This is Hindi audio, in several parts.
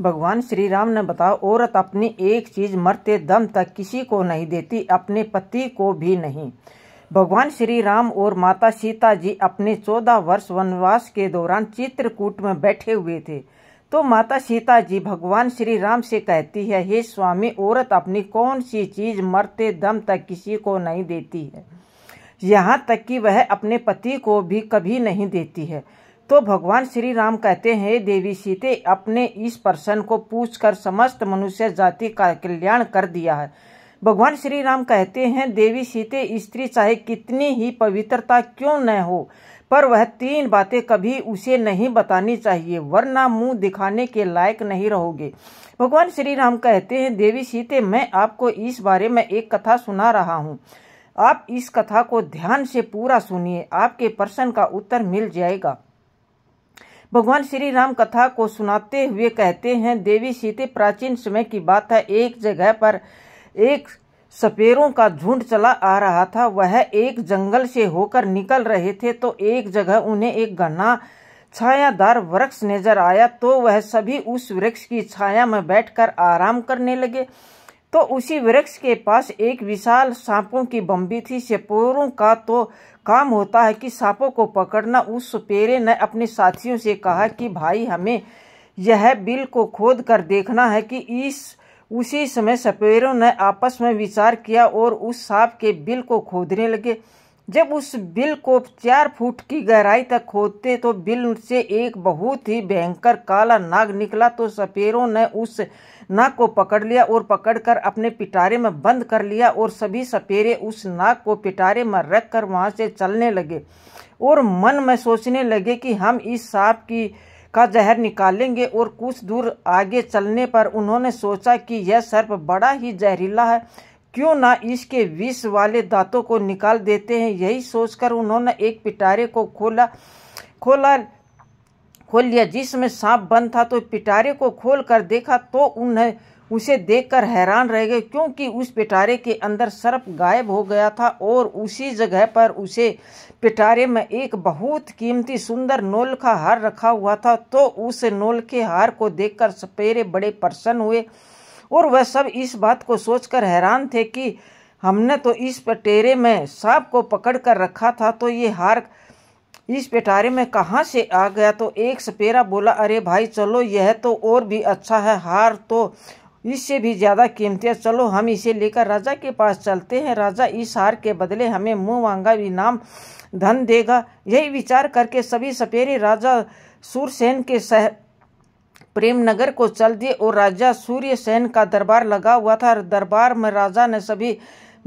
भगवान श्री राम ने बताया, औरत अपनी एक चीज मरते दम तक किसी को नहीं देती, अपने पति को भी नहीं। भगवान श्री राम और माता सीता जी अपने 14 वर्ष वनवास के दौरान चित्रकूट में बैठे हुए थे। तो माता सीता जी भगवान श्री राम से कहती है, हे स्वामी, औरत अपनी कौन सी चीज मरते दम तक किसी को नहीं देती है, यहाँ तक कि वह अपने पति को भी कभी नहीं देती है। तो भगवान श्री राम कहते हैं, देवी सीते, अपने इस प्रश्न को पूछकर समस्त मनुष्य जाति का कल्याण कर दिया है। भगवान श्री राम कहते हैं, देवी सीते, स्त्री चाहे कितनी ही पवित्रता क्यों न हो, पर वह 3 बातें कभी उसे नहीं बतानी चाहिए, वरना मुंह दिखाने के लायक नहीं रहोगे। भगवान श्री राम कहते हैं, देवी सीते, मैं आपको इस बारे में एक कथा सुना रहा हूँ। आप इस कथा को ध्यान से पूरा सुनिए, आपके प्रश्न का उत्तर मिल जाएगा। भगवान श्री राम कथा को सुनाते हुए कहते हैं, देवी सीते, प्राचीन समय की बात है। एक जगह पर एक सपेरों का झुंड चला आ रहा था। वह एक जंगल से होकर निकल रहे थे, तो एक जगह उन्हें एक घना छायादार वृक्ष नजर आया। तो वह सभी उस वृक्ष की छाया में बैठकर आराम करने लगे। तो उसी वृक्ष के पास एक विशाल सांपों की बम्बी थी। सपेरों का तो काम होता है कि सांपों को पकड़ना। उस सपेरे ने अपने साथियों से कहा कि भाई, हमें यह बिल को खोद कर देखना है कि उसी समय सपेरों ने आपस में विचार किया और उस सांप के बिल को खोदने लगे। जब उस बिल को 4 फुट की गहराई तक खोदते तो बिल से एक बहुत ही भयंकर काला नाग निकला। तो सपेरों ने उस नाग को पकड़ लिया और पकड़कर अपने पिटारे में बंद कर लिया और सभी सपेरे उस नाग को पिटारे में रखकर वहां से चलने लगे और मन में सोचने लगे कि हम इस सांप का जहर निकालेंगे। और कुछ दूर आगे चलने पर उन्होंने सोचा कि यह सर्प बड़ा ही जहरीला है, क्यों ना इसके विष वाले दांतों को निकाल देते हैं। यही सोचकर उन्होंने एक पिटारे को खोल लिया जिसमें सांप बंद था। तो पिटारे को खोल कर देखा तो उन्हें उसे देखकर हैरान रह गए, क्योंकि उस पिटारे के अंदर सर्प गायब हो गया था और उसी जगह पर उसे पिटारे में एक बहुत कीमती सुंदर नोल का हार रखा हुआ था। तो उस नोल के हार को देखकर सपेरे बड़े प्रसन्न हुए और वह सब इस बात को सोचकर हैरान थे कि हमने तो इस पिटारे में सांप को पकड़ कर रखा था, तो ये हार इस पिटारे में कहाँ से आ गया। तो एक सपेरा बोला, अरे भाई चलो, यह तो और भी अच्छा है, हार तो इससे भी ज्यादा कीमती है, चलो हम इसे लेकर राजा के पास चलते हैं। राजा इस हार के बदले हमें मुंह मांगा इनाम धन देगा। यही विचार करके सभी सपेरे राजा सूरसेन के प्रेमनगर को चल दिए और राजा सूर्यसेन का दरबार लगा हुआ था। दरबार में राजा ने सभी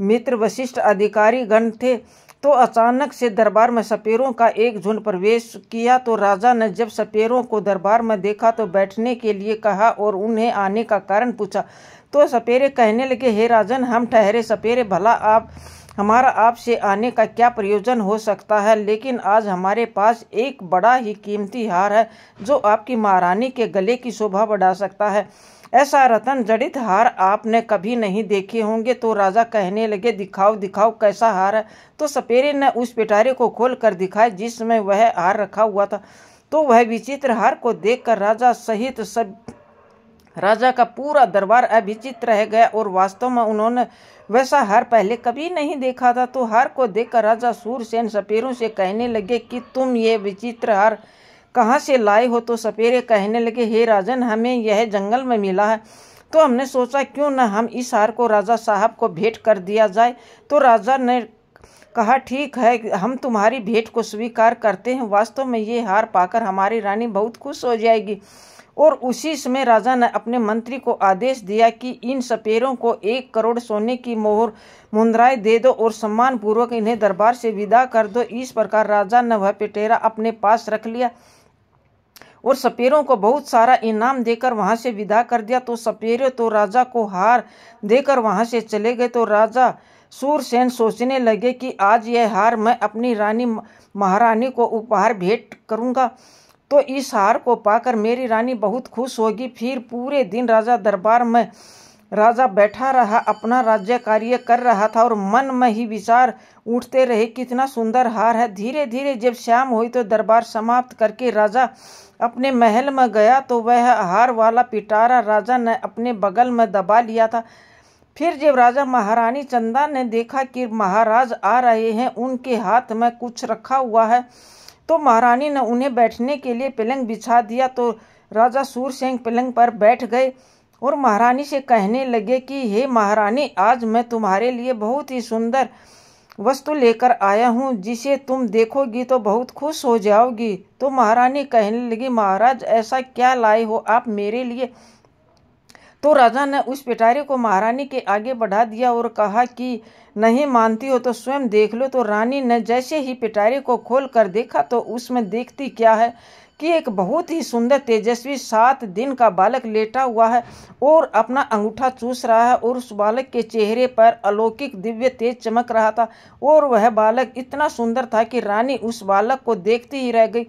मित्र वशिष्ठ अधिकारी गण थे। तो अचानक से दरबार में सपेरों का एक झुंड प्रवेश किया। तो राजा ने जब सपेरों को दरबार में देखा तो बैठने के लिए कहा और उन्हें आने का कारण पूछा। तो सपेरे कहने लगे, हे राजन, हम ठहरे सपेरे, भला हमारा आपसे आने का क्या प्रयोजन हो सकता है, लेकिन आज हमारे पास एक बड़ा ही कीमती हार है जो आपकी महारानी के गले की शोभा बढ़ा सकता है। ऐसा रतन जड़ित हार आपने कभी नहीं देखे होंगे। तो राजा कहने लगे, दिखाओ दिखाओ, कैसा हार है। तो सपेरे ने उस पिटारे को खोल कर दिखाया जिसमें वह हार रखा हुआ था। तो वह विचित्र हार को देखकर राजा सहित राजा का पूरा दरबार अभिचित रह गया और वास्तव में उन्होंने वैसा हार पहले कभी नहीं देखा था। तो हार को देखकर राजा सूरसेन सपेरों से कहने लगे कि तुम ये विचित्र हार कहाँ से लाए हो। तो सपेरे कहने लगे, हे राजन, हमें यह जंगल में मिला है, तो हमने सोचा क्यों न हम इस हार को राजा साहब को भेंट कर दिया जाए। तो राजा ने कहा, ठीक है, हम तुम्हारी भेंट को स्वीकार करते हैं। वास्तव में ये हार पाकर हमारी रानी बहुत खुश हो जाएगी। और उसी समय राजा ने अपने मंत्री को आदेश दिया कि इन सपेरों को 1 करोड़ सोने की मुद्राएं दे दो और सम्मान पूर्वक इन्हें दरबार से विदा कर दो। इस प्रकार राजा ने वह पिटेरा अपने पास रख लिया और सपेरों को बहुत सारा इनाम देकर वहां से विदा कर दिया। तो सपेरे तो राजा को हार देकर वहां से चले गए। तो राजा सूरसेन सोचने लगे कि आज यह हार मैं अपनी रानी महारानी को उपहार भेंट करूंगा, तो इस हार को पाकर मेरी रानी बहुत खुश होगी। फिर पूरे दिन राजा दरबार में राजा बैठा रहा, अपना राज्य कार्य कर रहा था और मन में ही विचार उठते रहे, कितना सुंदर हार है। धीरे धीरे जब शाम हुई तो दरबार समाप्त करके राजा अपने महल में गया तो वह हार वाला पिटारा राजा ने अपने बगल में दबा लिया था। फिर जब राजा महारानी चंदा ने देखा कि महाराज आ रहे हैं, उनके हाथ में कुछ रखा हुआ है, तो महारानी ने उन्हें बैठने के लिए पलंग बिछा दिया। तो राजा सूरसेन पलंग पर बैठ गए और महारानी से कहने लगे कि हे महारानी, आज मैं तुम्हारे लिए बहुत ही सुंदर वस्तु लेकर आया हूँ, जिसे तुम देखोगी तो बहुत खुश हो जाओगी। तो महारानी कहने लगी, महाराज ऐसा क्या लाए हो आप मेरे लिए? तो राजा ने उस पिटारे को महारानी के आगे बढ़ा दिया और कहा कि नहीं मानती हो तो स्वयं देख लो। तो रानी ने जैसे ही पिटारे को खोल कर देखा तो उसमें देखती क्या है कि एक बहुत ही सुंदर तेजस्वी 7 दिन का बालक लेटा हुआ है और अपना अंगूठा चूस रहा है और उस बालक के चेहरे पर अलौकिक दिव्य तेज चमक रहा था और वह बालक इतना सुंदर था कि रानी उस बालक को देखती ही रह गई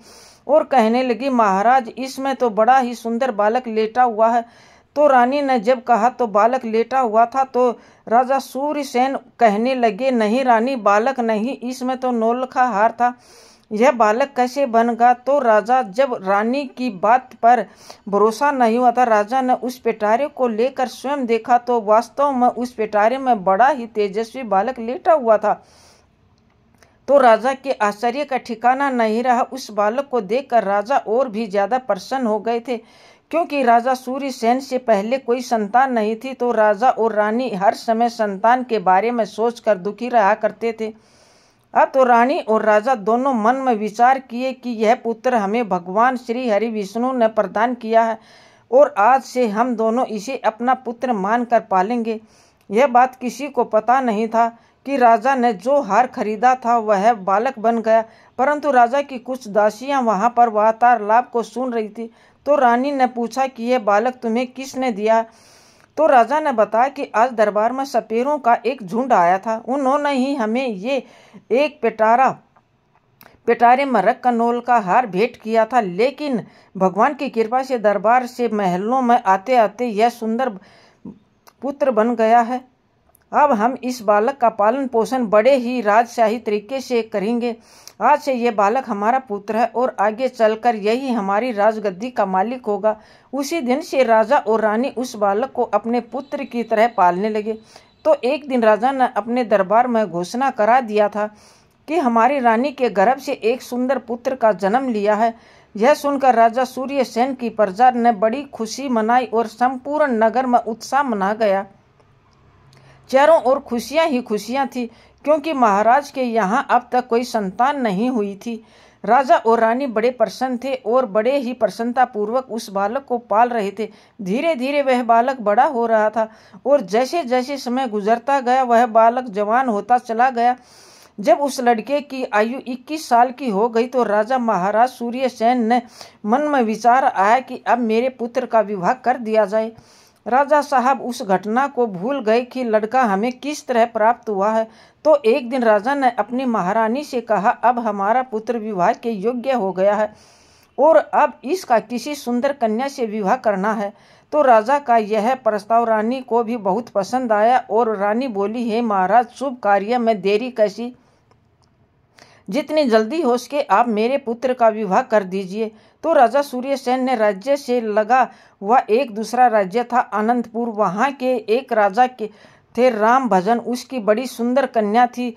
और कहने लगी, महाराज इसमें तो बड़ा ही सुंदर बालक लेटा हुआ है। तो रानी ने जब कहा तो बालक लेटा हुआ था तो राजा सूरसेन कहने लगे, नहीं रानी, बालक नहीं, इसमें तो नौलखा हार था, यह बालक कैसे बनेगा? तो राजा जब रानी की बात पर भरोसा नहीं हुआ था, राजा ने उस पिटारे को लेकर स्वयं देखा तो वास्तव में उस पिटारे में बड़ा ही तेजस्वी बालक लेटा हुआ था। तो राजा के आश्चर्य का ठिकाना नहीं रहा। उस बालक को देखकर राजा और भी ज्यादा प्रसन्न हो गए थे, क्योंकि राजा सूरसेन से पहले कोई संतान नहीं थी। तो राजा और रानी हर समय संतान के बारे में सोचकर दुखी रहा करते थे। अब तो रानी और राजा दोनों मन में विचार किए कि यह पुत्र हमें भगवान श्री हरि विष्णु ने प्रदान किया है और आज से हम दोनों इसे अपना पुत्र मानकर पालेंगे। यह बात किसी को पता नहीं था कि राजा ने जो हार खरीदा था वह बालक बन गया, परंतु राजा की कुछ दासियां वहां पर वार्तालाप को सुन रही थी। तो रानी ने पूछा कि यह बालक तुम्हें किसने दिया? तो राजा ने बताया कि आज दरबार में सपेरों का एक झुंड आया था, उन्होंने ही हमें ये एक पिटारे में रख कर नौल का हार भेंट किया था, लेकिन भगवान की कृपा से दरबार से महलों में आते आते यह सुंदर पुत्र बन गया है। अब हम इस बालक का पालन पोषण बड़े ही राजशाही तरीके से करेंगे। आज से ये बालक हमारा पुत्र है और आगे चलकर यही हमारी राजगद्दी का मालिक होगा। उसी दिन से राजा और रानी उस बालक को अपने पुत्र की तरह पालने लगे। तो एक दिन राजा ने अपने दरबार में घोषणा करा दिया था कि हमारी रानी के गर्भ से एक सुंदर पुत्र का जन्म लिया है। यह सुनकर राजा सूरसेन की प्रजा ने बड़ी खुशी मनाई और संपूर्ण नगर में उत्साह मना गया। चारों ओर खुशियां ही खुशियां थी, क्योंकि महाराज के यहाँ अब तक कोई संतान नहीं हुई थी। राजा और रानी बड़े प्रसन्न थे और बड़े ही प्रसन्नता पूर्वक उस बालक को पाल रहे थे। धीरे धीरे वह बालक बड़ा हो रहा था और जैसे जैसे समय गुजरता गया वह बालक जवान होता चला गया। जब उस लड़के की आयु 21 साल की हो गई तो राजा महाराज सूरसेन ने मन में विचार आया कि अब मेरे पुत्र का विवाह कर दिया जाए। राजा साहब उस घटना को भूल गए कि लड़का हमें किस तरह प्राप्त हुआ है। तो एक दिन राजा ने अपनी महारानी से कहा, अब हमारा पुत्र विवाह के योग्य हो गया है और अब इसका किसी सुंदर कन्या से विवाह करना है। तो राजा का यह प्रस्ताव रानी को भी बहुत पसंद आया और रानी बोली, हे महाराज, शुभ कार्य में देरी कैसी, जितनी जल्दी हो सके आप मेरे पुत्र का विवाह कर दीजिए। तो राजा सूरसेन ने राज्य से लगा हुआ एक दूसरा राज्य था अनंतपुर, वहाँ के एक राजा के थे राम भजन। उसकी बड़ी सुंदर कन्या थी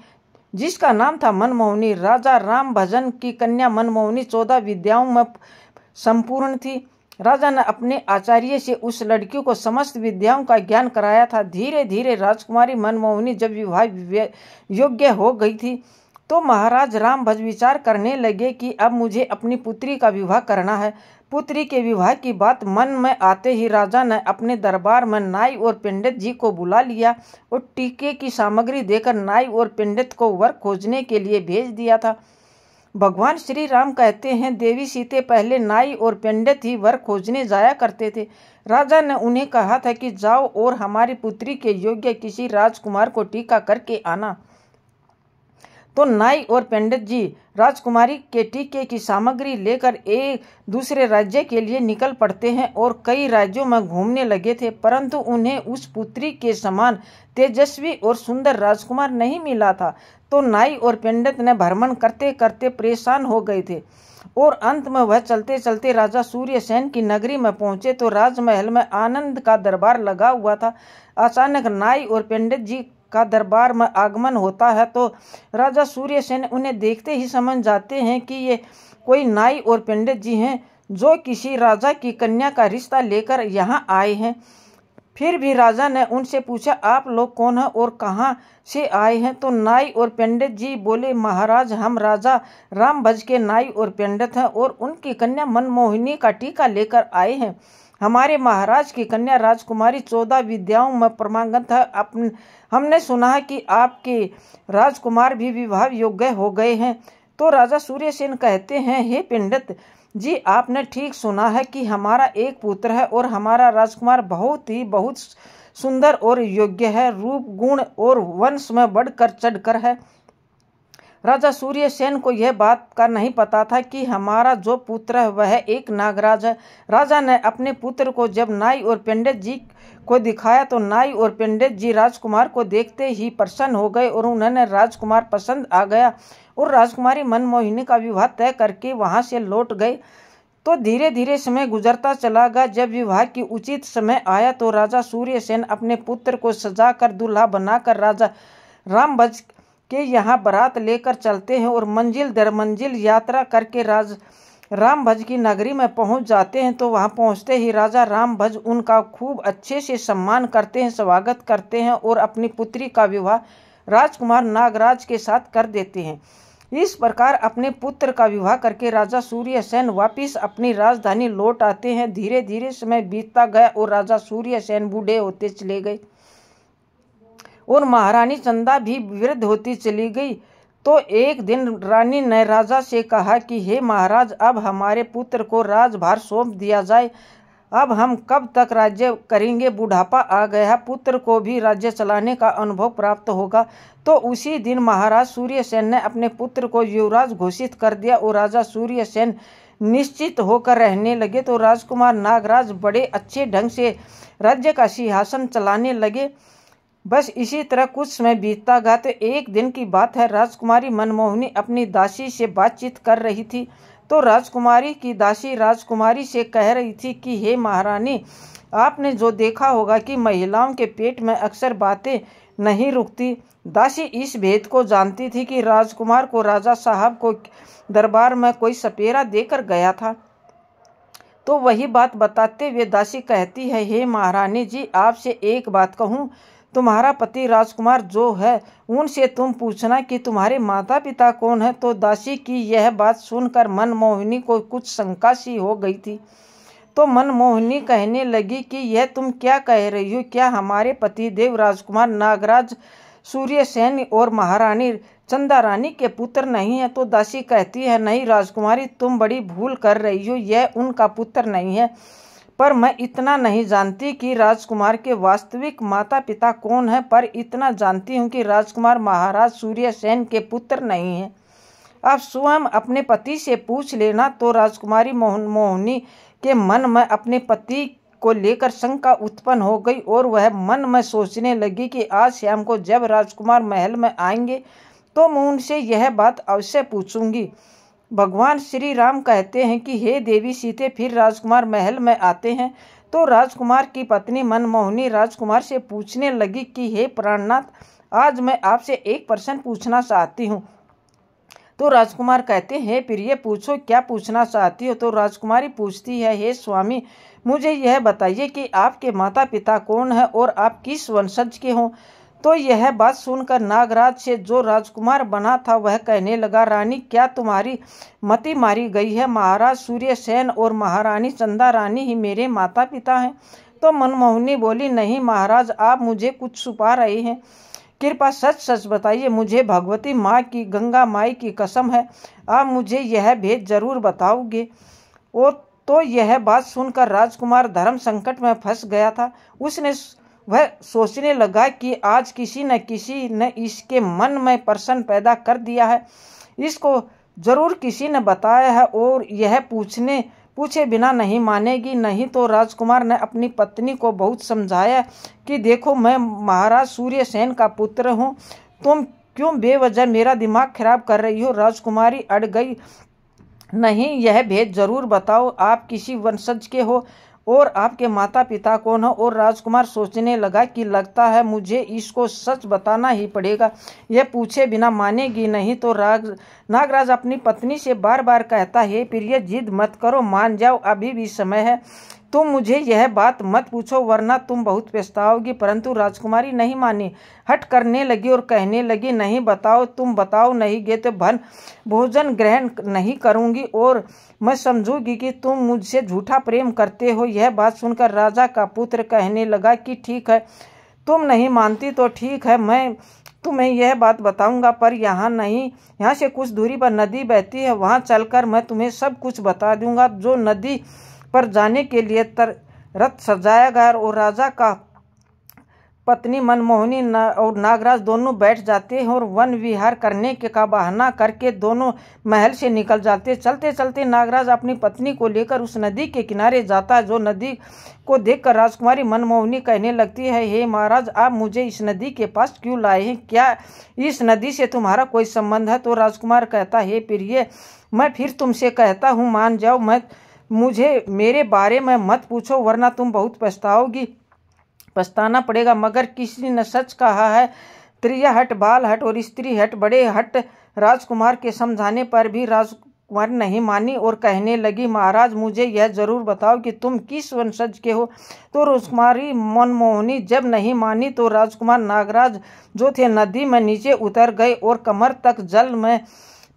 जिसका नाम था मनमोहिनी। राजा राम भजन की कन्या मनमोहिनी 14 विद्याओं में संपूर्ण थी। राजा ने अपने आचार्य से उस लड़की को समस्त विद्याओं का ज्ञान कराया था। धीरे धीरे राजकुमारी मनमोहिनी जब विवाह योग्य हो गई थी तो महाराज राम भज विचार करने लगे कि अब मुझे अपनी पुत्री का विवाह करना है। पुत्री के विवाह की बात मन में आते ही राजा ने अपने दरबार में नाई और पंडित जी को बुला लिया और टीके की सामग्री देकर नाई और पंडित को वर खोजने के लिए भेज दिया था। भगवान श्री राम कहते हैं, देवी सीते पहले नाई और पंडित ही वर खोजने जाया करते थे। राजा ने उन्हें कहा था कि जाओ और हमारी पुत्री के योग्य किसी राजकुमार को टीका करके आना। तो नाई और पंडित जी राजकुमारी के टीके की सामग्री लेकर एक दूसरे राज्य के लिए निकल पड़ते हैं और कई राज्यों में घूमने लगे थे, परंतु उन्हें उस पुत्री के समान तेजस्वी और सुंदर राजकुमार नहीं मिला था। तो नाई और पंडित ने भ्रमण करते करते परेशान हो गए थे और अंत में वह चलते चलते राजा सूर्यसेन की नगरी में पहुंचे। तो राजमहल में आनंद का दरबार लगा हुआ था। अचानक नाई और पंडित जी का दरबार में आगमन होता है, तो राजा सूर्यसेन उन्हें देखते ही समझ जाते हैं कि ये कोई नाई और पंडित जी हैं जो किसी राजा की कन्या का रिश्ता लेकर यहाँ आए हैं। फिर भी राजा ने उनसे पूछा, आप लोग कौन हैं और कहाँ से आए हैं? तो नाई और पंडित जी बोले, महाराज हम राजा रामभज के नाई और पंडित हैं और उनकी कन्या मनमोहिनी का टीका लेकर आए हैं। हमारे महाराज की कन्या राजकुमारी 14 विद्याओं में पारंगत है। हमने सुना है कि आपके राजकुमार भी विवाह योग्य हो गए हैं। तो राजा सूर्यसेन कहते हैं, हे पंडित जी, आपने ठीक सुना है कि हमारा एक पुत्र है और हमारा राजकुमार बहुत सुंदर और योग्य है, रूप गुण और वंश में बढ़कर चढ़कर है। राजा सूर्यसेन को यह बात का नहीं पता था कि हमारा जो पुत्र है वह एक नागराज है। राजा ने अपने पुत्र को जब नाई और पंडित जी को दिखाया तो नाई और पंडित जी राजकुमार को देखते ही प्रसन्न हो गए और उन्हें राजकुमार पसंद आ गया और राजकुमारी मनमोहिनी का विवाह तय करके वहां से लौट गए। तो धीरे धीरे समय गुजरता चला गया। जब विवाह की उचित समय आया तो राजा सूर्यसेन अपने पुत्र को सजाकर दूल्हा बनाकर राजा रामभज के यहाँ बारात लेकर चलते हैं और मंजिल दर मंजिल यात्रा करके रामभज की नगरी में पहुंच जाते हैं। तो वहां पहुंचते ही राजा रामभज उनका खूब अच्छे से सम्मान करते हैं, स्वागत करते हैं और अपनी पुत्री का विवाह राजकुमार नागराज के साथ कर देते हैं। इस प्रकार अपने पुत्र का विवाह करके राजा सूर्यसेन वापिस अपनी राजधानी लौट आते हैं। धीरे धीरे समय बीतता गया और राजा सूर्यसेन बूढ़े होते चले गए और महारानी चंदा भी वृद्ध होती चली गई। तो एक दिन रानी ने राजा से कहा कि हे महाराज, अब हमारे पुत्र को राजभार सौंप दिया जाए। अब हम कब तक राज्य करेंगे? बुढ़ापा आ गया, पुत्र को भी राज्य चलाने का अनुभव प्राप्त होगा। तो उसी दिन महाराज सूर्यसेन ने अपने पुत्र को युवराज घोषित कर दिया और राजा सूर्यसेन निश्चित होकर रहने लगे। तो राजकुमार नागराज बड़े अच्छे ढंग से राज्य का सिंहासन चलाने लगे। बस इसी तरह कुछ समय बीतता गया। तो एक दिन की बात है, राजकुमारी मनमोहिनी अपनी दासी से बातचीत कर रही थी। तो राजकुमारी की दासी राजकुमारी से कह रही थी कि हे महारानी, आपने जो देखा होगा कि महिलाओं के पेट में अक्सर बातें नहीं रुकती। दासी इस भेद को जानती थी कि राजकुमार को राजा साहब को दरबार में कोई सपेरा देकर गया था। तो वही बात बताते हुए दासी कहती है, हे महारानी जी, आपसे एक बात कहूँ, तुम्हारा पति राजकुमार जो है उनसे तुम पूछना कि तुम्हारे माता पिता कौन है। तो दासी की यह बात सुनकर मनमोहिनी को कुछ शंका सी हो गई थी। तो मनमोहिनी कहने लगी कि यह तुम क्या कह रही हो? क्या हमारे पति देव राजकुमार नागराज सूर्यसेन और महारानी चंदा रानी के पुत्र नहीं है? तो दासी कहती है, नहीं राजकुमारी, तुम बड़ी भूल कर रही हो, यह उनका पुत्र नहीं है। पर मैं इतना नहीं जानती कि राजकुमार के वास्तविक माता पिता कौन है, पर इतना जानती हूँ कि राजकुमार महाराज सूर्यसेन के पुत्र नहीं है। आप स्वयं अपने पति से पूछ लेना। तो राजकुमारी मनमोहिनी के मन में अपने पति को लेकर शंका उत्पन्न हो गई और वह मन में सोचने लगी कि आज शाम को जब राजकुमार महल में आएंगे तो मैं उनसे यह बात अवश्य पूछूंगी। भगवान श्री राम कहते हैं कि हे देवी सीते, फिर राजकुमार महल में आते हैं। तो राजकुमार की पत्नी मनमोहिनी राजकुमार से पूछने लगी कि हे प्राणनाथ, आज मैं आपसे एक प्रश्न पूछना चाहती हूँ। तो राजकुमार कहते हैं, हे प्रिय, पूछो, क्या पूछना चाहती हो? तो राजकुमारी पूछती है, हे स्वामी, मुझे यह बताइए कि आपके माता पिता कौन है और आप किस वंशज के हों। तो यह बात सुनकर नागराज से जो राजकुमार बना था वह कहने लगा, रानी, क्या तुम्हारी मति मारी गई है? महाराज सूर्यसेन और महारानी चंदा रानी ही मेरे माता पिता हैं। तो मनमोहिनी बोली, नहीं महाराज, आप मुझे कुछ छुपा रहे हैं, कृपा सच सच बताइए। मुझे भगवती माँ की, गंगा माई की कसम है, आप मुझे यह भेद जरूर बताओगे। और तो यह बात सुनकर राजकुमार धर्म संकट में फंस गया था। उसने वह सोचने लगा कि आज किसी न किसी ने इसके मन में प्रश्न पैदा कर दिया है, इसको जरूर किसी ने बताया है और यह पूछे बिना नहीं मानेगी। नहीं तो राजकुमार ने अपनी पत्नी को बहुत समझाया कि देखो, मैं महाराज सूर्यसेन का पुत्र हूँ, तुम क्यों बेवजह मेरा दिमाग खराब कर रही हो। राजकुमारी अड़ गई, नहीं, यह भेद जरूर बताओ, आप किसी वंशज के हो और आपके माता पिता कौन हो। और राजकुमार सोचने लगा कि लगता है मुझे इसको सच बताना ही पड़ेगा, यह पूछे बिना मानेगी नहीं। तो नागराज अपनी पत्नी से बार बार कहता है, प्रिय, जिद मत करो, मान जाओ, अभी भी समय है, तुम मुझे यह बात मत पूछो वरना तुम बहुत पछताओगी। परंतु राजकुमारी नहीं मानी, हट करने लगी और कहने लगी, नहीं बताओ, तुम बताओ नहीं गे तो भोजन ग्रहण नहीं करूंगी और मैं समझूंगी कि तुम मुझसे झूठा प्रेम करते हो। यह बात सुनकर राजा का पुत्र कहने लगा कि ठीक है, तुम नहीं मानती तो ठीक है, मैं तुम्हें यह बात बताऊंगा, पर यहाँ नहीं, यहाँ से कुछ दूरी पर नदी बहती है, वहाँ चलकर मैं तुम्हें सब कुछ बता दूंगा। जो नदी पर जाने के लिए रथ सजाया गया और राजा का पत्नी मनमोहनी और नागराज दोनों बैठ जाते हैं और वन विहार करने का बहाना करके दोनों महल से निकल जाते। चलते चलते नागराज अपनी पत्नी को लेकर उस नदी के किनारे जाता है। जो नदी को देखकर राजकुमारी मनमोहनी कहने लगती है, हे महाराज, आप मुझे इस नदी के पास क्यों लाए हैं, क्या इस नदी से तुम्हारा कोई संबंध है। तो राजकुमार कहता है, हे प्रिय, मैं फिर तुमसे कहता हूँ, मान जाओ, मुझे मेरे बारे में मत पूछो वरना तुम बहुत पछताना पड़ेगा। मगर किसी ने सच कहा है, त्रिया हट, बाल हट और स्त्री हट, बड़े हट। राजकुमार के समझाने पर भी राजकुमार नहीं मानी और कहने लगी, महाराज, मुझे यह जरूर बताओ कि तुम किस वंशज के हो। तो राजकुमारी मनमोहनी जब नहीं मानी तो राजकुमार नागराज जो थे नदी में नीचे उतर गए और कमर तक जल में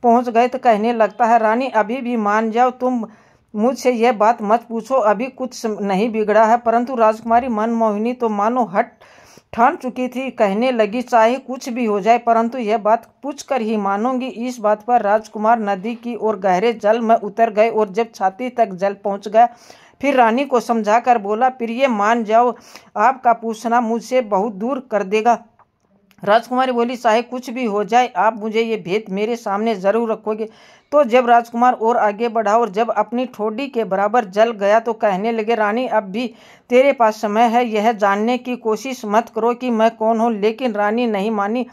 पहुंच गए। तो कहने लगता है, रानी, अभी भी मान जाओ, तुम मुझसे यह बात मत पूछो, अभी कुछ नहीं बिगड़ा है। परंतु राजकुमारी मनमोहिनी तो मानो ठान चुकी थी, कहने लगी, चाहे कुछ भी हो जाए परंतु यह बात पूछकर ही मानूंगी। इस बात पर राजकुमार नदी की ओर गहरे जल में उतर गए और जब छाती तक जल पहुंच गया फिर रानी को समझाकर बोला, प्रिय, मान जाओ, आपका पूछना मुझसे बहुत दूर कर देगा। राजकुमारी बोली, चाहे कुछ भी हो जाए, आप मुझे ये भेद मेरे सामने जरूर रखोगे। तो जब राजकुमार और आगे बढ़ा और जब अपनी ठोडी के बराबर जल गया तो कहने लगे, रानी, अब भी तेरे पास समय है, यह जानने की कोशिश मत करो कि मैं कौन हूँ। लेकिन रानी नहीं मानी।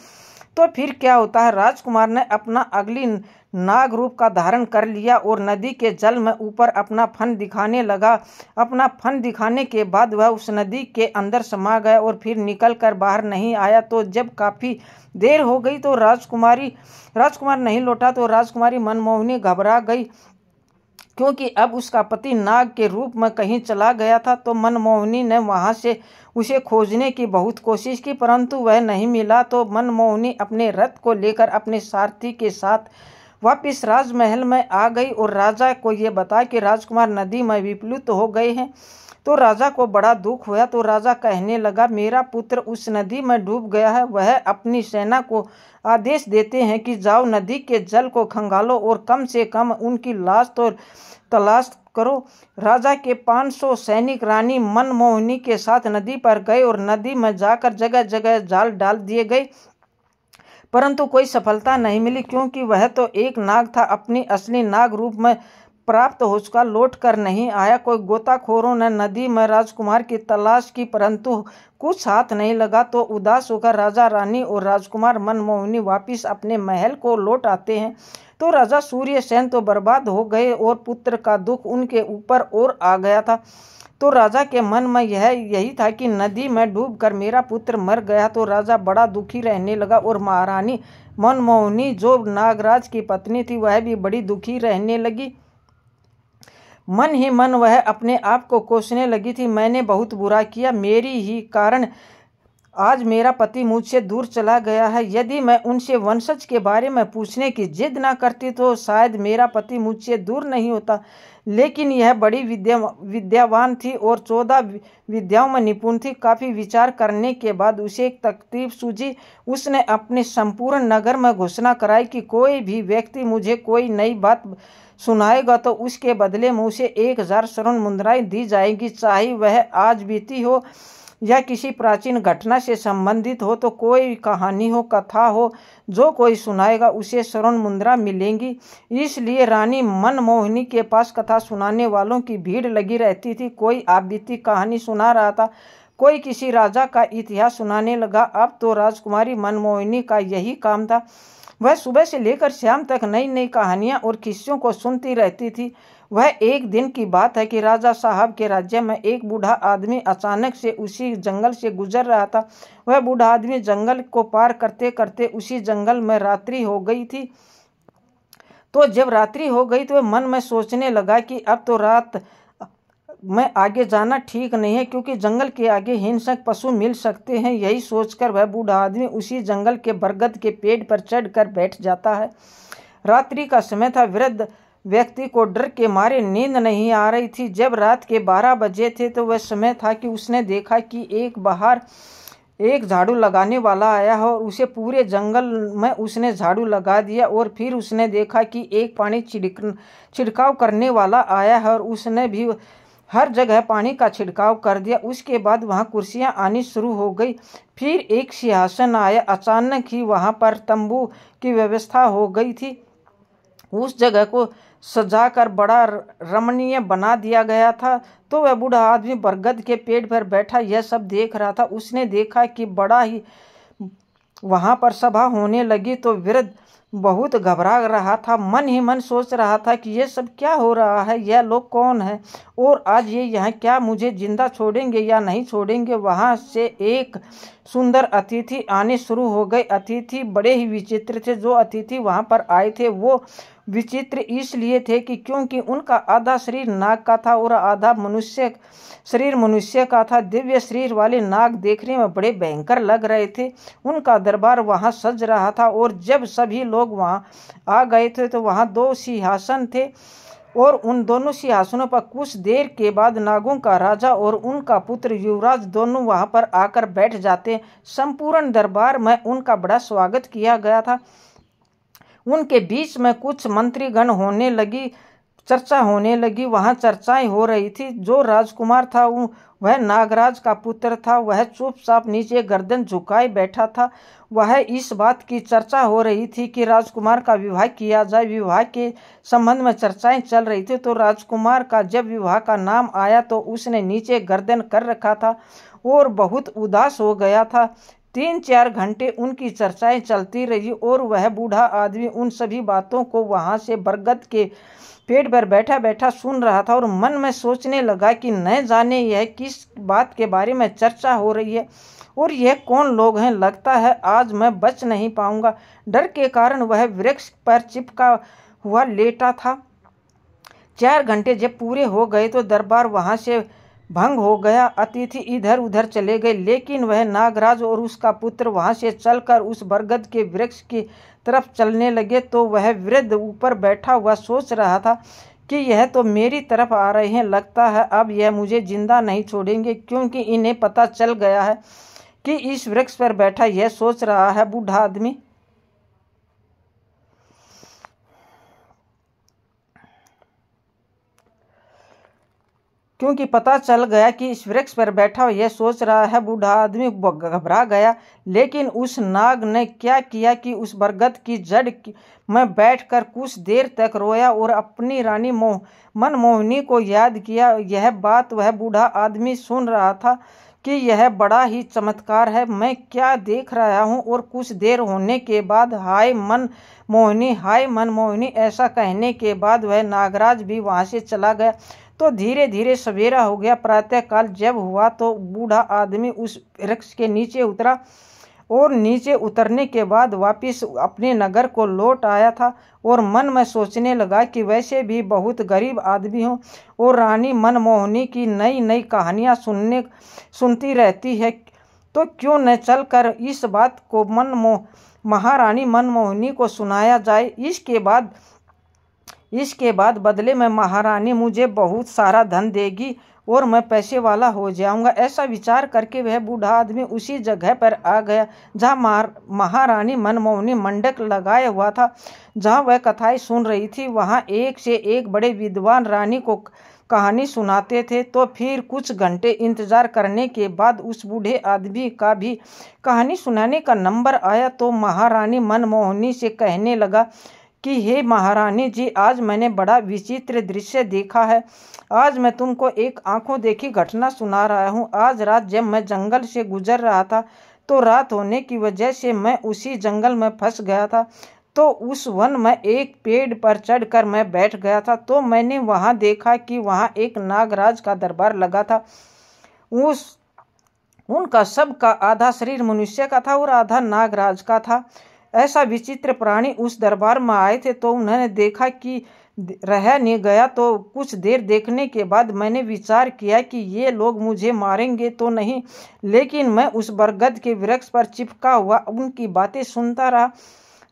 तो फिर क्या होता है, राजकुमार ने अपना अगली नाग रूप का धारण कर लिया और नदी के जल में ऊपर अपना फन दिखाने लगा। अपना फन दिखाने के बाद वह उस नदी के अंदर समा गया और फिर निकल कर बाहर नहीं आया। तो जब काफी देर हो गई तो राजकुमार नहीं लौटा तो राजकुमारी मनमोहिनी घबरा गई, क्योंकि अब उसका पति नाग के रूप में कहीं चला गया था। तो मनमोहिनी ने वहां से उसे खोजने की बहुत कोशिश की, परंतु वह नहीं मिला। तो मनमोहिनी अपने रथ को लेकर अपने सारथी के साथ वापिस राजमहल में आ गई और राजा को ये बता कि राजकुमार नदी में विप्लुत हो गए हैं। तो राजा को बड़ा दुख हुआ। तो राजा कहने लगा, मेरा पुत्र उस नदी में डूब गया है। वह अपनी सेना को आदेश देते हैं कि जाओ, नदी के जल को खंगालो और कम से कम उनकी लाश तो तलाश करो। राजा के 500 सैनिक रानी मनमोहिनी के साथ नदी पर गए और नदी में जाकर जगह जगह जाल डाल दिए गए, परंतु कोई सफलता नहीं मिली, क्योंकि वह तो एक नाग था, अपनी असली नाग रूप में प्राप्त हो चुका, लौट कर नहीं आया। कोई गोताखोरों ने नदी में राजकुमार की तलाश की, परंतु कुछ हाथ नहीं लगा। तो उदास होकर राजा, रानी और राजकुमार मनमोहिनी वापिस अपने महल को लौट आते हैं। तो राजा सूर्यसेन तो बर्बाद हो गए और पुत्र का दुख उनके ऊपर और आ गया था। तो राजा के मन में यही था कि नदी में डूबकर मेरा पुत्र मर गया। तो राजा बड़ा दुखी रहने लगा और महारानी मनमोहिनी जो नागराज की पत्नी थी वह भी बड़ी दुखी रहने लगी। मन ही मन वह अपने आप को कोसने लगी थी, मैंने बहुत बुरा किया, मेरी ही कारण आज मेरा पति मुझसे दूर चला गया है। यदि मैं उनसे वंशज के बारे में पूछने की जिद ना करती तो शायद मेरा पति मुझसे दूर नहीं होता। लेकिन यह बड़ी विद्यावान थी और 14 विद्याओं में निपुण थी। काफी विचार करने के बाद उसे एक तरकीब सूझी। उसने अपने संपूर्ण नगर में घोषणा कराई कि कोई भी व्यक्ति मुझे कोई नई बात सुनाएगा तो उसके बदले में उसे 1000 स्वर्ण मुद्राएं दी जाएगी, चाहे वह आज बीती हो या किसी प्राचीन घटना से संबंधित हो, तो कोई कहानी हो, कथा हो, जो कोई सुनाएगा उसे स्वर्ण मुद्रा मिलेंगी। इसलिए रानी मनमोहिनी के पास कथा सुनाने वालों की भीड़ लगी रहती थी। कोई आप बीती कहानी सुना रहा था, कोई किसी राजा का इतिहास सुनाने लगा। अब तो राजकुमारी मनमोहिनी का यही काम था। वह सुबह से लेकर शाम तक नई नई कहानियां और किस्सों को सुनती रहती थी। वह एक दिन की बात है कि राजा साहब के राज्य में एक बूढ़ा आदमी अचानक से उसी जंगल से गुजर रहा था। वह बूढ़ा आदमी जंगल को पार करते करते उसी जंगल में रात्रि हो गई थी। तो जब रात्रि हो गई तो वह मन में सोचने लगा कि अब तो रात में आगे जाना ठीक नहीं है, क्योंकि जंगल के आगे हिंसक पशु मिल सकते हैं। यही सोचकर वह बूढ़ा आदमी उसी जंगल के बरगद के पेड़ पर चढ़कर बैठ जाता है। रात्रि का समय था। वृद्ध व्यक्ति को डर के मारे नींद नहीं आ रही थी। जब रात के 12 बजे थे तो वह समय था कि उसने देखा कि बाहर एक झाड़ू लगाने वाला आया है और उसे पूरे जंगल में उसने झाड़ू लगा दिया। और फिर उसने देखा कि एक पानी छिड़काव करने वाला आया है और उसने भी हर जगह पानी का छिड़काव कर दिया। उसके बाद वहां कुर्सियां आनी शुरू हो गई। फिर एक सिंहासन आया। अचानक ही वहां पर तंबू की व्यवस्था हो गई थी। उस जगह को सजाकर बड़ा रमणीय बना दिया गया था। तो वह बूढ़ा आदमी बरगद के पेड़ पर बैठा यह सब देख रहा था। उसने देखा कि बड़ा ही वहां पर सभा होने लगी। तो वृद्ध बहुत घबरा रहा था। मन ही मन सोच रहा था कि यह सब क्या हो रहा है, यह लोग कौन है और आज ये यहाँ क्या मुझे जिंदा छोड़ेंगे या नहीं छोड़ेंगे। वहां से एक सुंदर अतिथि आने शुरू हो गए। अतिथि बड़े ही विचित्र थे। जो अतिथि वहां पर आए थे वो विचित्र इसलिए थे कि क्योंकि उनका आधा शरीर नाग का था और आधा शरीर मनुष्य का था। दिव्य शरीर वाले नाग देखने में बड़े भयंकर लग रहे थे। उनका दरबार वहां सज रहा था और जब सभी लोग वहां आ गए थे तो वहां 2 सिंहासन थे और उन दोनों सिंहासनों पर कुछ देर के बाद नागों का राजा और उनका पुत्र युवराज दोनों वहां पर आकर बैठ जाते। संपूर्ण दरबार में उनका बड़ा स्वागत किया गया था। उनके बीच में कुछ मंत्रीगण होने लगी, चर्चा होने लगी। वहां चर्चाएं हो रही थी। जो राजकुमार था वह नागराज का पुत्र था। वह चुपचाप नीचे गर्दन झुकाए बैठा था। वह इस बात की चर्चा हो रही थी कि राजकुमार का विवाह किया जाए। विवाह के संबंध में चर्चाएं चल रही थी। तो राजकुमार का जब विवाह का नाम आया तो उसने नीचे गर्दन कर रखा था और बहुत उदास हो गया था। 3-4 घंटे उनकी चर्चाएं चलती रही और वह बूढ़ा आदमी उन सभी बातों को वहां से बरगद के पेड़ पर बैठा बैठा सुन रहा था और मन में सोचने लगा कि न जाने यह किस बात के बारे में चर्चा हो रही है और यह कौन लोग हैं। लगता है आज मैं बच नहीं पाऊंगा। डर के कारण वह वृक्ष पर चिपका हुआ लेटा था। 4 घंटे जब पूरे हो गए तो दरबार वहां से भंग हो गया। अतिथि इधर उधर चले गए, लेकिन वह नागराज और उसका पुत्र वहां से चलकर उस बरगद के वृक्ष की तरफ चलने लगे। तो वह वृद्ध ऊपर बैठा हुआ सोच रहा था कि यह तो मेरी तरफ आ रहे हैं। लगता है अब यह मुझे जिंदा नहीं छोड़ेंगे, क्योंकि इन्हें पता चल गया है कि इस वृक्ष पर बैठा यह सोच रहा है बूढ़ा आदमी। क्योंकि पता चल गया कि इस वृक्ष पर बैठा यह सोच रहा है बूढ़ा आदमी घबरा गया। लेकिन उस नाग ने क्या किया कि उस बरगद की जड़ में बैठकर कुछ देर तक रोया और अपनी रानी मनमोहिनी को याद किया। यह बात वह बूढ़ा आदमी सुन रहा था कि यह बड़ा ही चमत्कार है, मैं क्या देख रहा हूँ। और कुछ देर होने के बाद हाय मनमोहिनी ऐसा कहने के बाद वह नागराज भी वहां से चला गया। तो धीरे धीरे सवेरा हो गया। प्रातःकाल जब हुआ तो बूढ़ा आदमी उस वृक्ष के नीचे उतरा और नीचे उतरने के बाद वापस अपने नगर को लौट आया था और मन में सोचने लगा कि वैसे भी बहुत गरीब आदमी हूँ और रानी मनमोहिनी की नई नई कहानियाँ सुनती रहती है, तो क्यों न चलकर इस बात को महारानी मनमोहिनी को सुनाया जाए। इसके बाद बदले में महारानी मुझे बहुत सारा धन देगी और मैं पैसे वाला हो जाऊंगा। ऐसा विचार करके वह बूढ़ा आदमी उसी जगह पर आ गया जहां महारानी मनमोहिनी मंडक लगाया हुआ था, जहां वह कथाएं सुन रही थी। वहां एक से एक बड़े विद्वान रानी को कहानी सुनाते थे। तो फिर कुछ घंटे इंतजार करने के बाद उस बूढ़े आदमी का भी कहानी सुनाने का नंबर आया। तो महारानी मनमोहिनी से कहने लगा कि हे महारानी जी, आज मैंने बड़ा विचित्र दृश्य देखा है। आज मैं तुमको एक आंखों देखी घटना सुना रहा हूँ। आज रात जब मैं जंगल से गुजर रहा था तो रात होने की वजह से मैं उसी जंगल में फंस गया था। तो उस वन में एक पेड़ पर चढ़कर मैं बैठ गया था। तो मैंने वहां देखा कि वहां एक नागराज का दरबार लगा था। उनका सबका आधा शरीर मनुष्य का था और आधा नागराज का था। ऐसा विचित्र प्राणी उस दरबार में आए थे। तो उन्होंने देखा कि रह नहीं गया। तो कुछ देर देखने के बाद मैंने विचार किया कि ये लोग मुझे मारेंगे तो नहीं, लेकिन मैं उस बरगद के वृक्ष पर चिपका हुआ उनकी बातें सुनता रहा।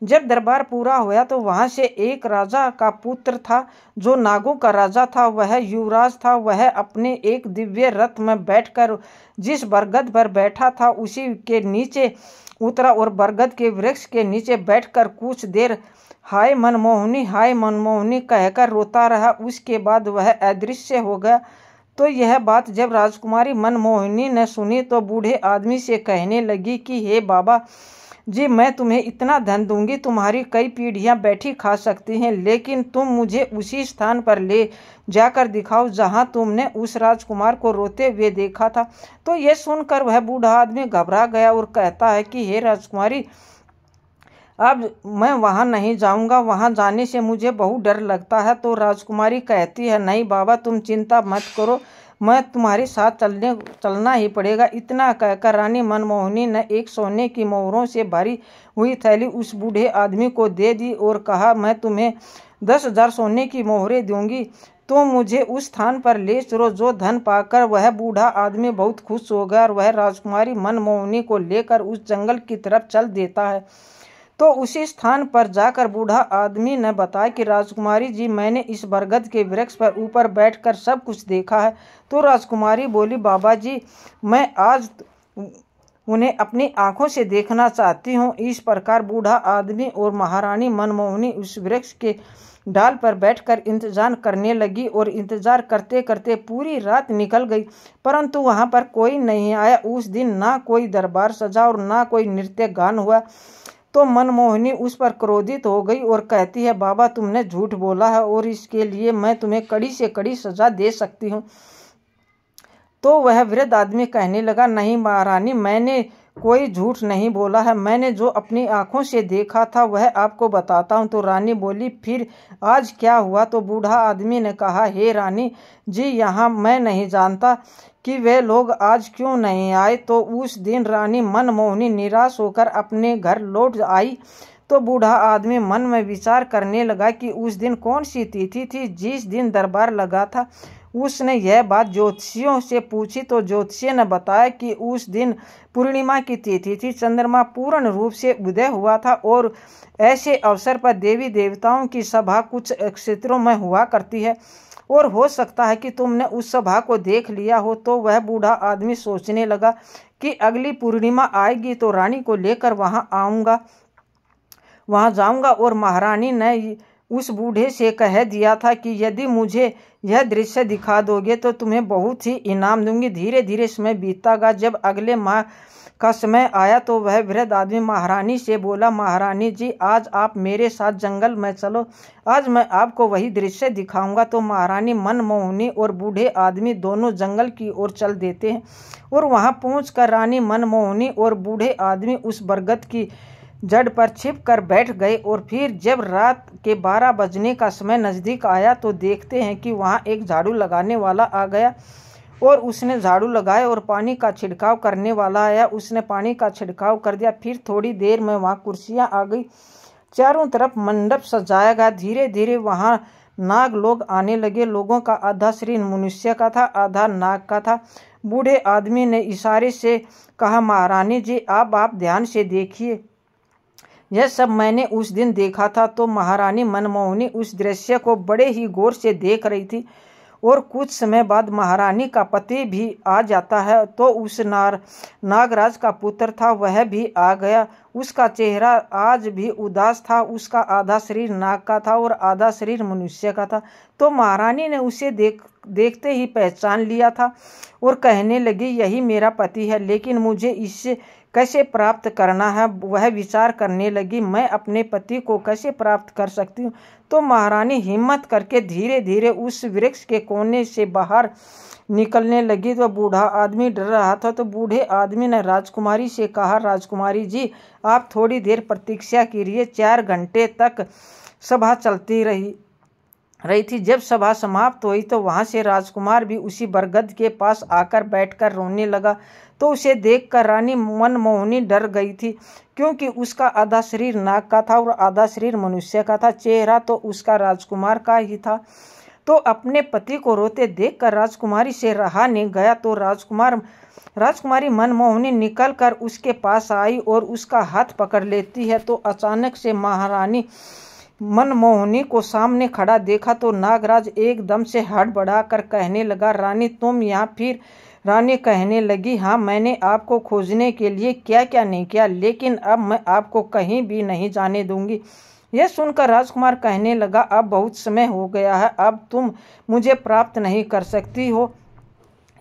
जब दरबार पूरा हुआ तो वहां से एक राजा का पुत्र था जो नागों का राजा था। वह युवराज था। वह अपने एक दिव्य रथ में बैठकर जिस बरगद पर बैठा था उसी के नीचे उतरा और बरगद के वृक्ष के नीचे बैठकर कुछ देर हाय मनमोहिनी कहकर रोता रहा। उसके बाद वह अदृश्य हो गया। तो यह बात जब राजकुमारी मनमोहिनी ने सुनी तो बूढ़े आदमी से कहने लगी कि हे बाबा जी, मैं तुम्हें इतना धन दूंगी, तुम्हारी कई पीढ़ियां बैठी खा सकती हैं, लेकिन तुम मुझे उसी स्थान पर ले जाकर दिखाओ जहां तुमने उस राजकुमार को रोते हुए देखा था। तो यह सुनकर वह बूढ़ा आदमी घबरा गया और कहता है कि हे राजकुमारी, अब मैं वहां नहीं जाऊंगा, वहां जाने से मुझे बहुत डर लगता है। तो राजकुमारी कहती है, नहीं बाबा, तुम चिंता मत करो, मैं तुम्हारे साथ चलना ही पड़ेगा। इतना कहकर रानी मनमोहिनी ने एक सोने की मोहरों से भरी हुई थैली उस बूढ़े आदमी को दे दी और कहा, मैं तुम्हें 10,000 सोने की मोहरें दूंगी, तो मुझे उस स्थान पर ले चलो। जो धन पाकर वह बूढ़ा आदमी बहुत खुश हो गया और वह राजकुमारी मनमोहिनी को लेकर उस जंगल की तरफ चल देता है। तो उसी स्थान पर जाकर बूढ़ा आदमी ने बताया कि राजकुमारी जी, मैंने इस बरगद के वृक्ष पर ऊपर बैठकर सब कुछ देखा है। तो राजकुमारी बोली, बाबा जी, मैं आज उन्हें अपनी आंखों से देखना चाहती हूँ। इस प्रकार बूढ़ा आदमी और महारानी मनमोहिनी उस वृक्ष के डाल पर बैठकर इंतजार करने लगी और इंतजार करते करते पूरी रात निकल गई, परंतु वहां पर कोई नहीं आया। उस दिन ना कोई दरबार सजा और ना कोई नृत्य गान हुआ। तो मनमोहिनी उस पर क्रोधित हो गई और कहती है, बाबा, तुमने झूठ बोला है और इसके लिए मैं तुम्हें कड़ी से कड़ी सजा दे सकती हूँ। तो वह वृद्ध आदमी कहने लगा, नहीं महारानी, मैंने कोई झूठ नहीं बोला है। मैंने जो अपनी आंखों से देखा था वह आपको बताता हूँ। तो रानी बोली, फिर आज क्या हुआ? तो बूढ़ा आदमी ने कहा, हे रानी जी, यहाँ मैं नहीं जानता कि वे लोग आज क्यों नहीं आए। तो उस दिन रानी मनमोहिनी निराश होकर अपने घर लौट आई। तो बूढ़ा आदमी मन में विचार करने लगा कि उस दिन कौन सी तिथि थी जिस दिन दरबार लगा था। उसने यह बात ज्योतिषियों से पूछी तो ज्योतिषी ने बताया कि उस दिन पूर्णिमा की तिथि थी। चंद्रमा पूर्ण रूप से उदय हुआ था और ऐसे अवसर पर देवी देवताओं की सभा कुछ क्षेत्रों में हुआ करती है और हो सकता है कि तुमने उस सभा को देख लिया हो। तो वह बूढ़ा आदमी सोचने लगा कि अगली पूर्णिमा आएगी तो रानी को लेकर वहां जाऊंगा। और महारानी ने उस बूढ़े से कह दिया था कि यदि मुझे यह दृश्य दिखा दोगे तो तुम्हें बहुत ही इनाम दूंगी। धीरे धीरे समय बीतता गया। जब अगले माह का समय आया तो वह वृद्ध आदमी महारानी से बोला, महारानी जी, आज आप मेरे साथ जंगल में चलो, आज मैं आपको वही दृश्य दिखाऊंगा। तो महारानी मनमोहिनी और बूढ़े आदमी दोनों जंगल की ओर चल देते हैं और वहां पहुंचकर रानी मनमोहिनी और बूढ़े आदमी उस बरगद की जड़ पर छिप कर बैठ गए। और फिर जब रात के 12 बजने का समय नजदीक आया तो देखते हैं कि वहां एक झाड़ू लगाने वाला आ गया और उसने झाड़ू लगाया और पानी का छिड़काव करने वाला आया, उसने पानी का छिड़काव कर दिया। फिर थोड़ी देर में वहां कुर्सियां आ गई, चारों तरफ मंडप सजाया गया। धीरे धीरे वहां नाग लोग आने लगे। लोगों का आधा शरीर मनुष्य का था, आधा नाग का था। बूढ़े आदमी ने इशारे से कहा, महारानी जी, आप ध्यान से देखिए, यह सब मैंने उस दिन देखा था। तो महारानी मनमोहिनी उस दृश्य को बड़े ही गौर से देख रही थी और कुछ समय बाद महारानी का पति भी आ जाता है। तो उस नागराज का पुत्र था वह भी आ गया। उसका चेहरा आज भी उदास था। उसका आधा शरीर नाग का था और आधा शरीर मनुष्य का था। तो महारानी ने उसे देखते ही पहचान लिया था और कहने लगी, यही मेरा पति है, लेकिन मुझे इससे कैसे प्राप्त करना है। वह विचार करने लगी, मैं अपने पति को कैसे प्राप्त कर सकती हूँ। तो महारानी हिम्मत करके धीरे धीरे उस वृक्ष के कोने से बाहर निकलने लगी। तो बूढ़ा आदमी डर रहा था। तो बूढ़े आदमी ने राजकुमारी से कहा, राजकुमारी जी, आप थोड़ी देर प्रतीक्षा कीजिए। 4 घंटे तक सभा चलती रही थी। जब सभा समाप्त हुई तो वहां से राजकुमार भी उसी बरगद के पास आकर बैठकर रोने लगा। तो उसे देखकर रानी मनमोहिनी डर गई थी, क्योंकि उसका आधा शरीर नाग का था और आधा शरीर मनुष्य का था। चेहरा तो उसका राजकुमार का ही था। तो अपने पति को रोते देखकर राजकुमारी से रहा नहीं गया। तो राजकुमारी मनमोहिनी निकलकर उसके पास आई और उसका हाथ पकड़ लेती है। तो अचानक से महारानी मनमोहिनी को सामने खड़ा देखा तो नागराज एकदम से हड़बड़ाकर कहने लगा, रानी तुम यहाँ फिर। रानी कहने लगी, हाँ, मैंने आपको खोजने के लिए क्या क्या नहीं किया, लेकिन अब मैं आपको कहीं भी नहीं जाने दूंगी। यह सुनकर राजकुमार कहने लगा, अब बहुत समय हो गया है, अब तुम मुझे प्राप्त नहीं कर सकती हो।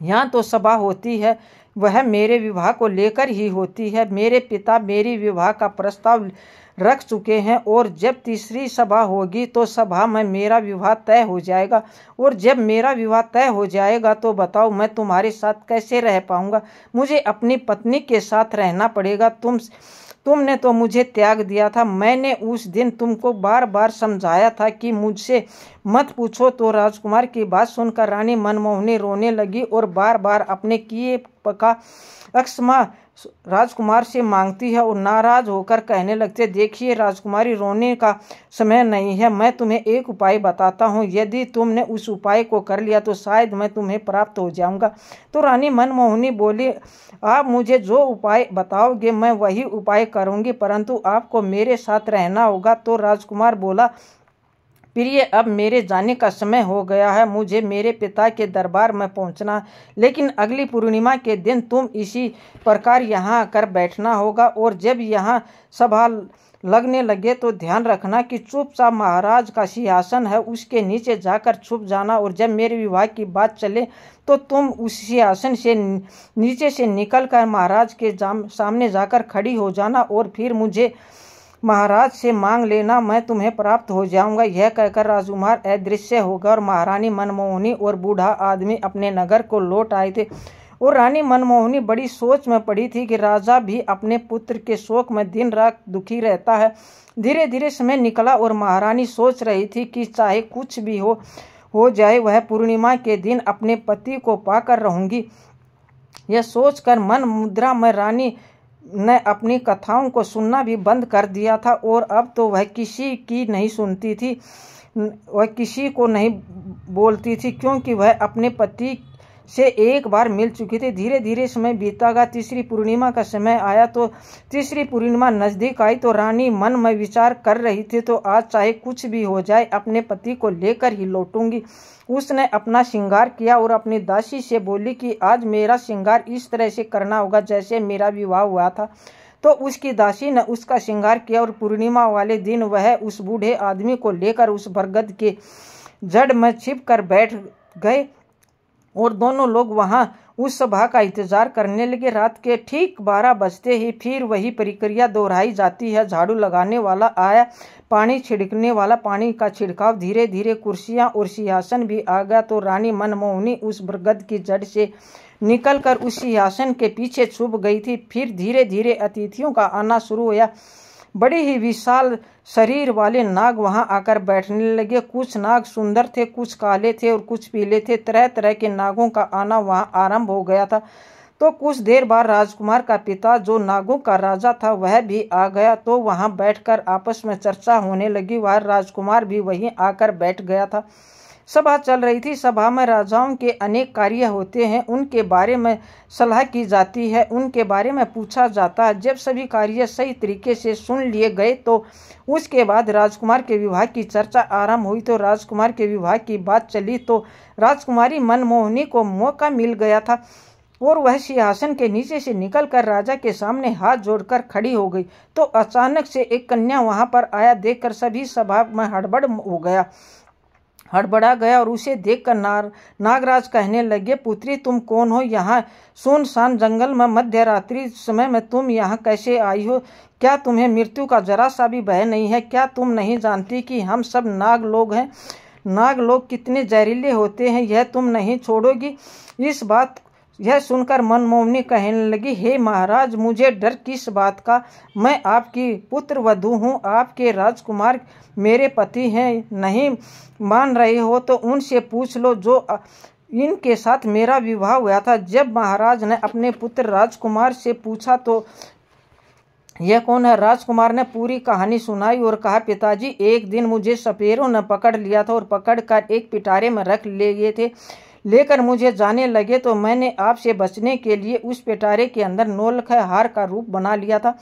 यहाँ तो सभा होती है वह मेरे विवाह को लेकर ही होती है। मेरे पिता मेरी विवाह का प्रस्ताव रख चुके हैं और जब तीसरी सभा होगी तो सभा में मेरा विवाह तय हो जाएगा। और जब मेरा विवाह तय हो जाएगा तो बताओ मैं तुम्हारे साथ कैसे रह पाऊंगा। मुझे अपनी पत्नी के साथ रहना पड़ेगा। तुमने तो मुझे त्याग दिया था। मैंने उस दिन तुमको बार बार समझाया था कि मुझसे मत पूछो। तो राजकुमार की बात सुनकर रानी मनमोहिनी रोने लगी और बार बार अपने किए का क्षमा राजकुमार से मांगती है और नाराज होकर कहने लगते, देखिए राजकुमारी, रोने का समय नहीं है। मैं तुम्हें एक उपाय बताता हूँ, यदि तुमने उस उपाय को कर लिया तो शायद मैं तुम्हें प्राप्त हो जाऊंगा। तो रानी मनमोहिनी बोली, आप मुझे जो उपाय बताओगे मैं वही उपाय करूंगी, परंतु आपको मेरे साथ रहना होगा। तो राजकुमार बोला, प्रिय, अब मेरे जाने का समय हो गया है, मुझे मेरे पिता के दरबार में पहुंचना, लेकिन अगली पूर्णिमा के दिन तुम इसी प्रकार यहाँ आकर बैठना होगा और जब यहाँ सभा लगने लगे तो ध्यान रखना कि चुपचाप महाराज का सिंहासन है उसके नीचे जाकर छुप जाना और जब मेरे विवाह की बात चले तो तुम उस सिंहासन से नीचे से निकलकर महाराज के सामने जाकर खड़ी हो जाना और फिर मुझे महाराज से मांग लेना, मैं तुम्हें प्राप्त हो जाऊंगा। यह कहकर राजकुमार अदृश्य हो गया और महारानी मनमोहिनी और बूढ़ा आदमी अपने नगर को लौट आए थे। और रानी मनमोहिनी बड़ी सोच में पड़ी थी कि राजा भी अपने पुत्र के शोक में दिन रात दुखी रहता है। धीरे धीरे समय निकला और महारानी सोच रही थी कि चाहे कुछ भी हो जाए वह पूर्णिमा के दिन अपने पति को पाकर रहूंगी। यह सोचकर मन मुद्रा में रानी ने अपनी कथाओं को सुनना भी बंद कर दिया था और अब तो वह किसी की नहीं सुनती थी, वह किसी को नहीं बोलती थी, क्योंकि वह अपने पति से एक बार मिल चुकी थी। धीरे धीरे समय बीता गया। तीसरी पूर्णिमा का समय आया तो तीसरी पूर्णिमा नजदीक आई तो रानी मन में विचार कर रही थी, तो आज चाहे कुछ भी हो जाए अपने पति को लेकर ही लौटूंगी। उसने अपना श्रृंगार किया और अपनी दासी से बोली कि आज मेरा श्रृंगार इस तरह से करना होगा जैसे मेरा विवाह हुआ था। तो उसकी दासी ने उसका श्रृंगार किया और पूर्णिमा वाले दिन वह उस बूढ़े आदमी को लेकर उस बरगद के जड़ में छिप कर बैठ गए और दोनों लोग वहां उस सभा का इंतजार करने लगे। रात के ठीक 12 बजते ही फिर वही प्रक्रिया दोहराई जाती है। झाड़ू लगाने वाला आया, पानी छिड़कने वाला पानी का छिड़काव, धीरे धीरे कुर्सियां और सिंहासन भी आ गया। तो रानी मनमोहिनी उस बरगद की जड़ से निकलकर उस सिंहासन के पीछे छुप गई थी। फिर धीरे धीरे अतिथियों का आना शुरू हुआ। बड़े ही विशाल शरीर वाले नाग वहां आकर बैठने लगे। कुछ नाग सुंदर थे, कुछ काले थे और कुछ पीले थे। तरह तरह के नागों का आना वहां आरंभ हो गया था। तो कुछ देर बाद राजकुमार का पिता, जो नागों का राजा था, वह भी आ गया। तो वहां बैठकर आपस में चर्चा होने लगी। वह राजकुमार भी वहीं आकर बैठ गया था। सभा चल रही थी। सभा में राजाओं के अनेक कार्य होते हैं, उनके बारे में सलाह की जाती है, उनके बारे में पूछा जाता है। जब सभी कार्य सही तरीके से सुन लिए गए तो उसके बाद राजकुमार के विवाह की चर्चा आरंभ हुई। तो राजकुमार के विवाह की बात चली तो राजकुमारी मनमोहिनी को मौका मिल गया था और वह सिंहासन के नीचे से निकलकर राजा के सामने हाथ जोड़कर खड़ी हो गई। तो अचानक से एक कन्या वहां पर आया, देखकर सभी सभा में हड़बड़ा गया और उसे देखकर नागराज कहने लगे, पुत्री तुम कौन हो? यहाँ सुनसान जंगल में मध्य रात्रि समय में तुम यहाँ कैसे आई हो? क्या तुम्हें मृत्यु का जरा सा भी भय नहीं है? क्या तुम नहीं जानती कि हम सब नाग लोग हैं? नाग लोग कितने जहरीले होते हैं, यह तुम नहीं छोड़ोगी? यह सुनकर मनमोहिनी कहने लगी, हे महाराज, मुझे डर किस बात का? मैं आपकी पुत्र वधू हूँ, आपके राजकुमार मेरे पति हैं। नहीं मान रहे हो तो उनसे पूछ लो जो इनके साथ मेरा विवाह हुआ था। जब महाराज ने अपने पुत्र राजकुमार से पूछा तो यह कौन है? राजकुमार ने पूरी कहानी सुनाई और कहा, पिताजी, एक दिन मुझे सपेरों ने पकड़ लिया था और पकड़कर एक पिटारे में रख ले गए थे। लेकर मुझे जाने लगे तो मैंने आपसे बचने के लिए उस पिटारे के अंदर नौलखे हार का रूप बना लिया था।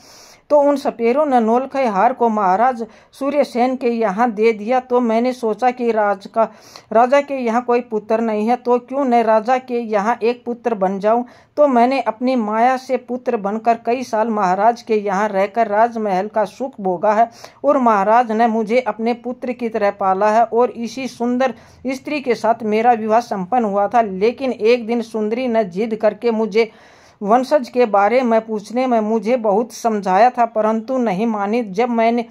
तो उन सपेरों ने नौलखे हार को महाराज सूर्यसेन के यहाँ दे दिया। तो मैंने सोचा कि राजा के यहाँ कोई पुत्र नहीं है, तो क्यों न राजा के यहाँ एक पुत्र बन जाऊं। तो मैंने अपनी माया से पुत्र बनकर कई साल महाराज के यहाँ रहकर राजमहल का सुख भोगा है और महाराज ने मुझे अपने पुत्र की तरह पाला है और इसी सुंदर स्त्री के साथ मेरा विवाह संपन्न हुआ था। लेकिन एक दिन सुंदरी ने जिद करके मुझे वंशज के बारे में पूछने में मुझे बहुत समझाया था, परंतु नहीं मानी। जब मैंने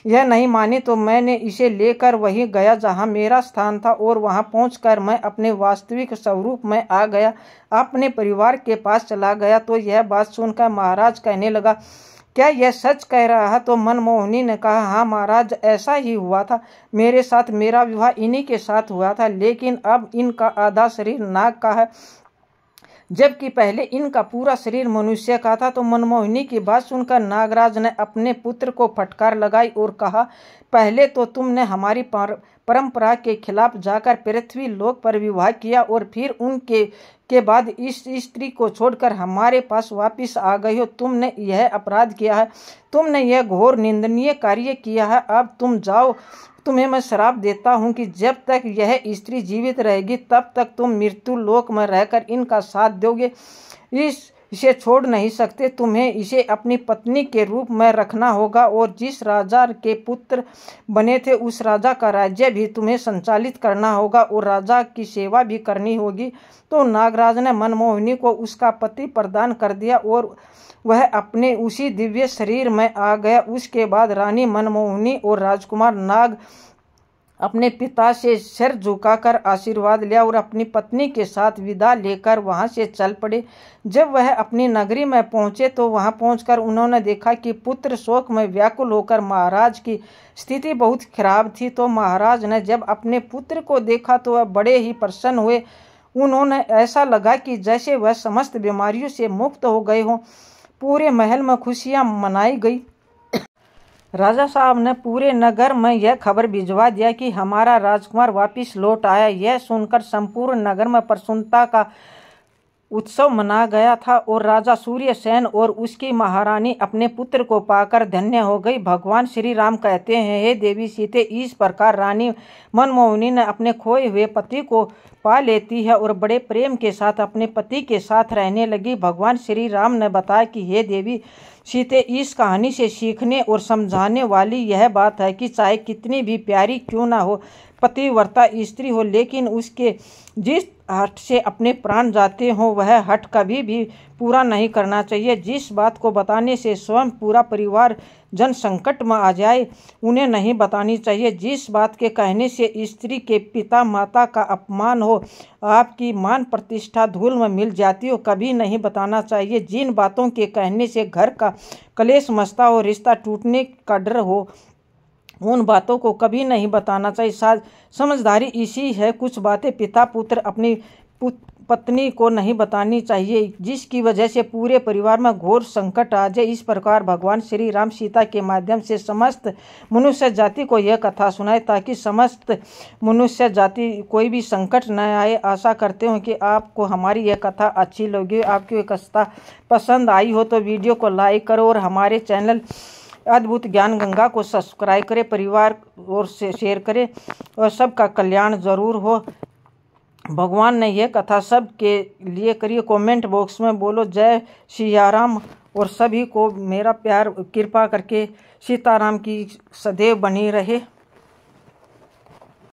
यह नहीं मानी तो मैंने इसे लेकर वहीं गया जहां मेरा स्थान था और वहां पहुंचकर मैं अपने वास्तविक स्वरूप में आ गया, अपने परिवार के पास चला गया। तो यह बात सुनकर महाराज कहने लगा, क्या यह सच कह रहा है? तो मनमोहिनी ने कहा, हाँ महाराज, ऐसा ही हुआ था। मेरे साथ मेरा विवाह इन्हीं के साथ हुआ था, लेकिन अब इनका आधा शरीर नाग का है जबकि पहले इनका पूरा शरीर मनुष्य का था। तो मनमोहिनी की बात सुनकर नागराज ने अपने पुत्र को फटकार लगाई और कहा, पहले तो तुमने हमारी परंपरा के खिलाफ जाकर पृथ्वी लोक पर विवाह किया और फिर के बाद इस स्त्री को छोड़कर हमारे पास वापस आ गई हो। तुमने यह अपराध किया है, तुमने यह घोर निंदनीय कार्य किया है। अब तुम जाओ, तुम्हें मैं श्राप देता हूँ कि जब तक यह स्त्री जीवित रहेगी तब तक तुम मृत्यु लोक में रहकर इनका साथ दोगे। इसे छोड़ नहीं सकते। तुम्हें इसे अपनी पत्नी के रूप में रखना होगा और जिस राजा के पुत्र बने थे उस राजा का राज्य भी तुम्हें संचालित करना होगा और राजा की सेवा भी करनी होगी। तो नागराज ने मनमोहिनी को उसका पति प्रदान कर दिया और वह अपने उसी दिव्य शरीर में आ गया। उसके बाद रानी मनमोहिनी और राजकुमार नाग अपने पिता से सिर झुकाकर आशीर्वाद लिया और अपनी पत्नी के साथ विदा लेकर वहां से चल पड़े। जब वह अपनी नगरी में पहुंचे तो वहां पहुंचकर उन्होंने देखा कि पुत्र शोक में व्याकुल होकर महाराज की स्थिति बहुत खराब थी। तो महाराज ने जब अपने पुत्र को देखा तो वह बड़े ही प्रसन्न हुए। उन्होंने ऐसा लगा कि जैसे वह समस्त बीमारियों से मुक्त हो गए हों। पूरे महल में खुशियां मनाई गई। राजा साहब ने पूरे नगर में यह खबर भिजवा दिया कि हमारा राजकुमार वापस लौट आया। यह सुनकर संपूर्ण नगर में प्रसन्नता का उत्सव मना गया था और राजा सूर्यसेन और उसकी महारानी अपने पुत्र को पाकर धन्य हो गई। भगवान श्री राम कहते हैं, हे देवी सीते, इस प्रकार रानी मनमोहिनी ने अपने खोए हुए पति को पा लेती है और बड़े प्रेम के साथ अपने पति के साथ रहने लगी। भगवान श्री राम ने बताया कि हे देवी सीते, इस कहानी से सीखने और समझाने वाली यह बात है कि चाहे कितनी भी प्यारी क्यों ना हो पतिव्रता स्त्री हो, लेकिन उसके जिस हट से अपने प्राण जाते हों वह हट कभी भी पूरा नहीं करना चाहिए। जिस बात को बताने से स्वयं पूरा परिवार जन संकट में आ जाए उन्हें नहीं बतानी चाहिए। जिस बात के कहने से स्त्री के पिता माता का अपमान हो, आपकी मान प्रतिष्ठा धूल में मिल जाती हो, कभी नहीं बताना चाहिए। जिन बातों के कहने से घर का कलेश मचता हो, रिश्ता टूटने का डर हो, उन बातों को कभी नहीं बताना चाहिए। समझदारी इसी है। कुछ बातें पिता पुत्र अपनी पत्नी को नहीं बतानी चाहिए, जिसकी वजह से पूरे परिवार में घोर संकट आ जाए। इस प्रकार भगवान श्री राम सीता के माध्यम से समस्त मनुष्य जाति को यह कथा सुनाए, ताकि समस्त मनुष्य जाति कोई भी संकट न आए। आशा करते हूँ कि आपको हमारी यह कथा अच्छी लगी। आपको यह कथा पसंद आई हो तो वीडियो को लाइक करो और हमारे चैनल अद्भुत ज्ञान गंगा को सब्सक्राइब करें, परिवार और से शेयर करें और सबका कल्याण जरूर हो। भगवान ने यह कथा सब के लिए करिए। कमेंट बॉक्स में बोलो जय सियाराम, और सभी को मेरा प्यार कृपा करके सीताराम की सदैव बनी रहे।